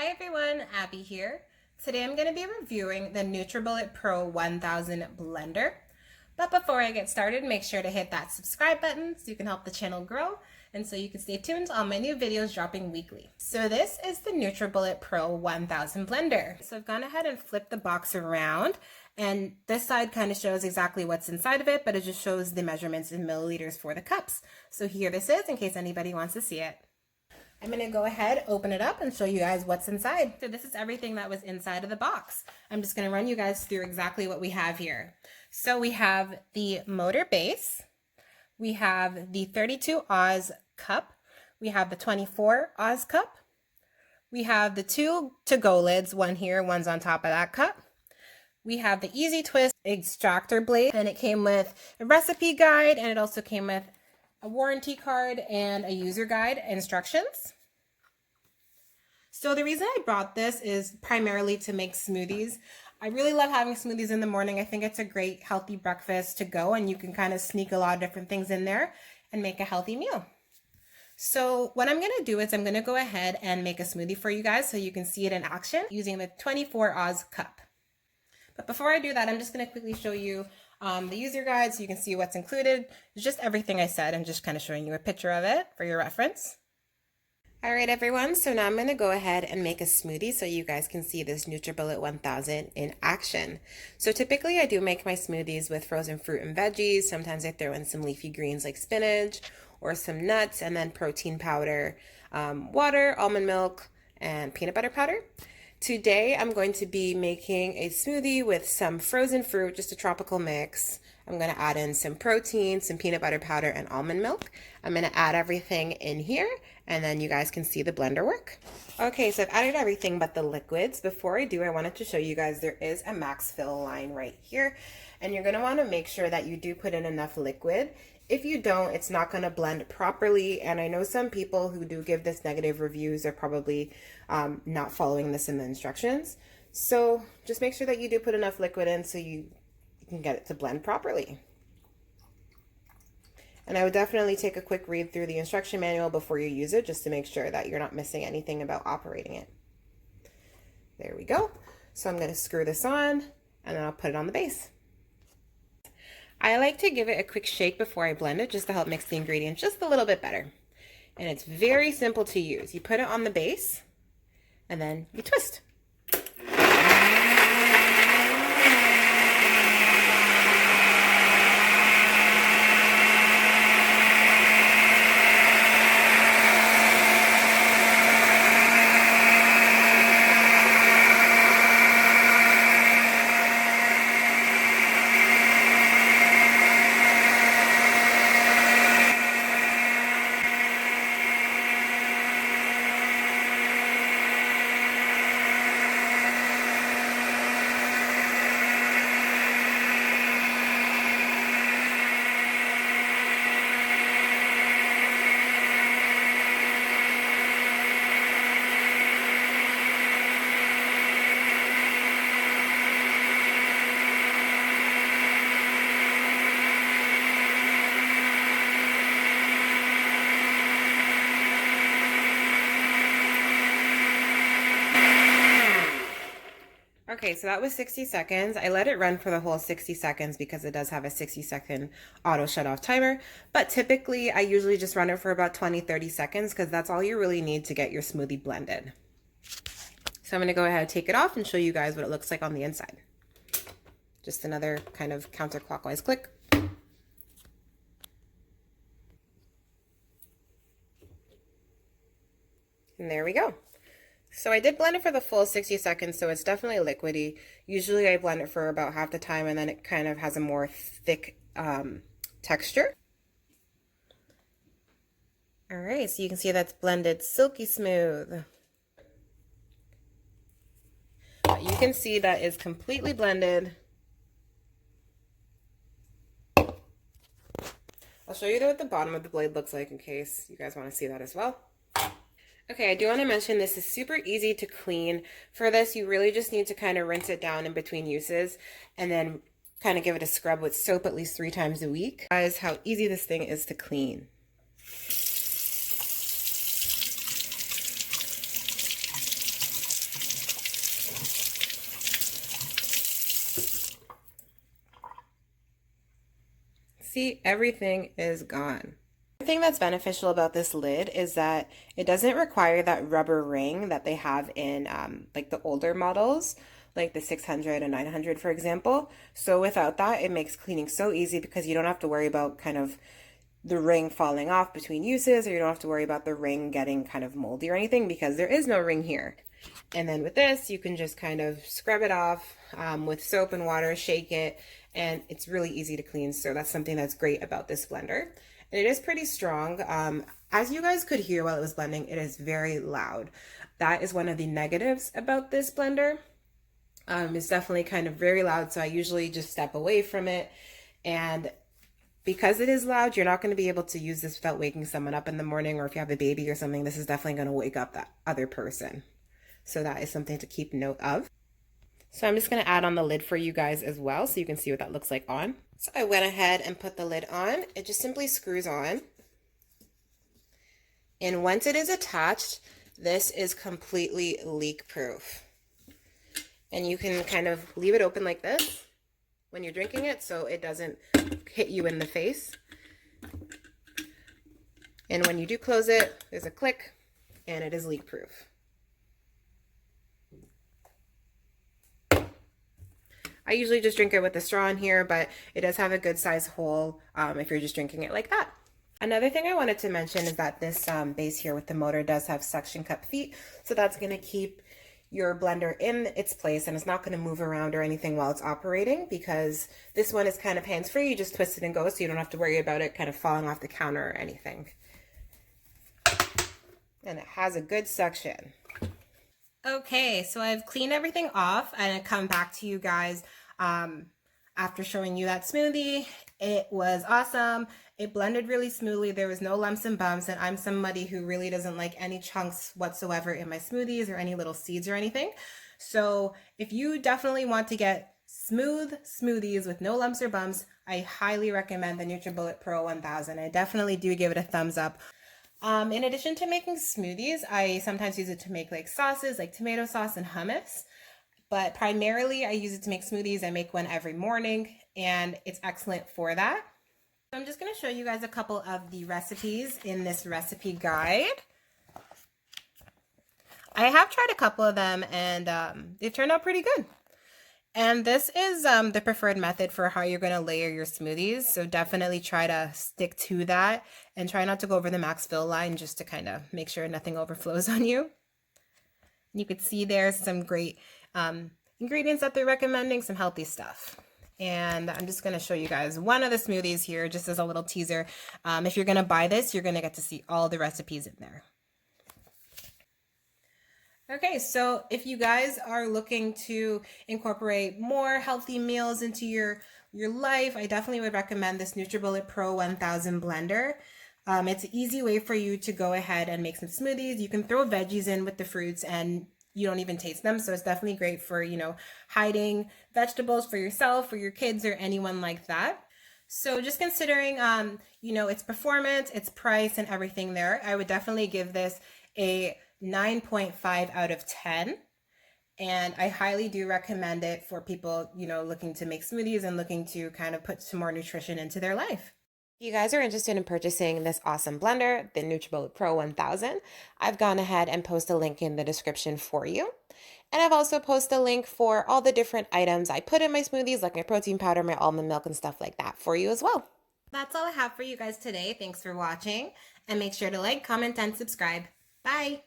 Hi everyone, Abby here. Today I'm going to be reviewing the Nutribullet Pro 1000 blender. But before I get started, make sure to hit that subscribe button so you can help the channel grow and so you can stay tuned to all my new videos dropping weekly. So this is the Nutribullet Pro 1000 blender. So I've gone ahead and flipped the box around, and this side kind of shows exactly what's inside of it, but it just shows the measurements in milliliters for the cups. So here this is in case anybody wants to see it. I'm going to go ahead, open it up, and show you guys what's inside. So this is everything that was inside of the box. I'm just going to run you guys through exactly what we have here. So we have the motor base, we have the 32 Oz cup, we have the 24 Oz cup, we have the two to-go lids, one here, one's on top of that cup. We have the Easy Twist extractor blade, and it came with a recipe guide, and it also came with a warranty card and a user guide instructions. So the reason I brought this is primarily to make smoothies. I really love having smoothies in the morning. I think it's a great healthy breakfast to go, and you can kind of sneak a lot of different things in there and make a healthy meal. So what I'm going to do is I'm going to go ahead and make a smoothie for you guys so you can see it in action using the 24 Oz cup. But before I do that, I'm just going to quickly show you the user guide so you can see what's included. It's just everything I said. I'm just kind of showing you a picture of it for your reference. All right, everyone. So now I'm going to go ahead and make a smoothie so you guys can see this Nutribullet 1000 in action. So typically I do make my smoothies with frozen fruit and veggies. Sometimes I throw in some leafy greens like spinach or some nuts, and then protein powder, water, almond milk, and peanut butter powder. Today, I'm going to be making a smoothie with some frozen fruit, just a tropical mix. I'm going to add in some protein, some peanut butter powder, and almond milk. I'm going to add everything in here, and then you guys can see the blender work. Okay, so I've added everything but the liquids. Before I do, I wanted to show you guys there is a max fill line right here, and you're going to want to make sure that you do put in enough liquid. If you don't, it's not going to blend properly, and I know some people who do give this negative reviews are probably not following this in the instructions. So just make sure that you do put enough liquid in so you can get it to blend properly. And I would definitely take a quick read through the instruction manual before you use it, just to make sure that you're not missing anything about operating it. There we go. So I'm going to screw this on, and then I'll put it on the base. I like to give it a quick shake before I blend it, just to help mix the ingredients just a little bit better. And it's very simple to use. You put it on the base, and then you twist. Okay, so that was 60 seconds. I let it run for the whole 60 seconds because it does have a 60-second auto shut-off timer. But typically, I usually just run it for about 20-30 seconds because that's all you really need to get your smoothie blended. So I'm going to go ahead and take it off and show you guys what it looks like on the inside. Just another kind of counterclockwise click. And there we go. So I did blend it for the full 60 seconds, so it's definitely liquidy. Usually I blend it for about half the time, and then it kind of has a more thick texture. All right, so you can see that's blended silky smooth. But you can see that is completely blended. I'll show you what the bottom of the blade looks like in case you guys want to see that as well. Okay, I do want to mention this is super easy to clean. For this, you really just need to kind of rinse it down in between uses and then kind of give it a scrub with soap at least 3 times a week. Guys, how easy this thing is to clean. See, everything is gone. The thing that's beneficial about this lid is that it doesn't require that rubber ring that they have in like the older models, like the 600 and 900, for example. So without that, it makes cleaning so easy because you don't have to worry about kind of the ring falling off between uses, or you don't have to worry about the ring getting kind of moldy or anything because there is no ring here. And then with this, you can just kind of scrub it off with soap and water, shake it, and it's really easy to clean. So that's something that's great about this blender. And it is pretty strong. As you guys could hear while it was blending, it is very loud. That is one of the negatives about this blender. It's definitely kind of very loud, so I usually just step away from it. And because it is loud, you're not going to be able to use this without waking someone up in the morning, or if you have a baby or something, this is definitely going to wake up that other person. So that is something to keep note of. So I'm just going to add on the lid for you guys as well so you can see what that looks like on. So I went ahead and put the lid on. It just simply screws on. And once it is attached, this is completely leak proof. And you can kind of leave it open like this when you're drinking it so it doesn't hit you in the face. And when you do close it, there's a click and it is leak proof. I usually just drink it with a straw in here, but it does have a good size hole if you're just drinking it like that. Another thing I wanted to mention is that this base here with the motor does have suction cup feet, so that's going to keep your blender in its place and it's not going to move around or anything while it's operating, because this one is kind of hands-free. You just twist it and go, so you don't have to worry about it kind of falling off the counter or anything. And it has a good suction. Okay, so I've cleaned everything off and I come back to you guys after showing you that smoothie. It was awesome. It blended really smoothly. There was no lumps and bumps, and I'm somebody who really doesn't like any chunks whatsoever in my smoothies or any little seeds or anything. So if you definitely want to get smooth smoothies with no lumps or bumps, I highly recommend the Nutribullet Pro 1000. I definitely do give it a thumbs up. In addition to making smoothies, I sometimes use it to make like sauces, like tomato sauce and hummus. But primarily I use it to make smoothies. I make one every morning and it's excellent for that. So I'm just going to show you guys a couple of the recipes in this recipe guide. I have tried a couple of them and they've turned out pretty good. And this is the preferred method for how you're going to layer your smoothies. So definitely try to stick to that and try not to go over the max fill line, just to kind of make sure nothing overflows on you. You could see there's some great ingredients that they're recommending, some healthy stuff. And I'm just going to show you guys one of the smoothies here just as a little teaser. If you're going to buy this, you're going to get to see all the recipes in there. Okay, so if you guys are looking to incorporate more healthy meals into your life, I definitely would recommend this Nutribullet Pro 1000 blender. It's an easy way for you to go ahead and make some smoothies. You can throw veggies in with the fruits and you don't even taste them. So it's definitely great for, you know, hiding vegetables for yourself, for your kids, or anyone like that. So just considering, you know, its performance, its price, and everything there, I would definitely give this a 9.5 out of 10. And I highly do recommend it for people, you know, looking to make smoothies and looking to kind of put some more nutrition into their life. If you guys are interested in purchasing this awesome blender, the Nutribullet Pro 1000, I've gone ahead and posted a link in the description for you. And I've also posted a link for all the different items I put in my smoothies, like my protein powder, my almond milk, and stuff like that for you as well. That's all I have for you guys today. Thanks for watching, and make sure to like, comment, and subscribe. Bye!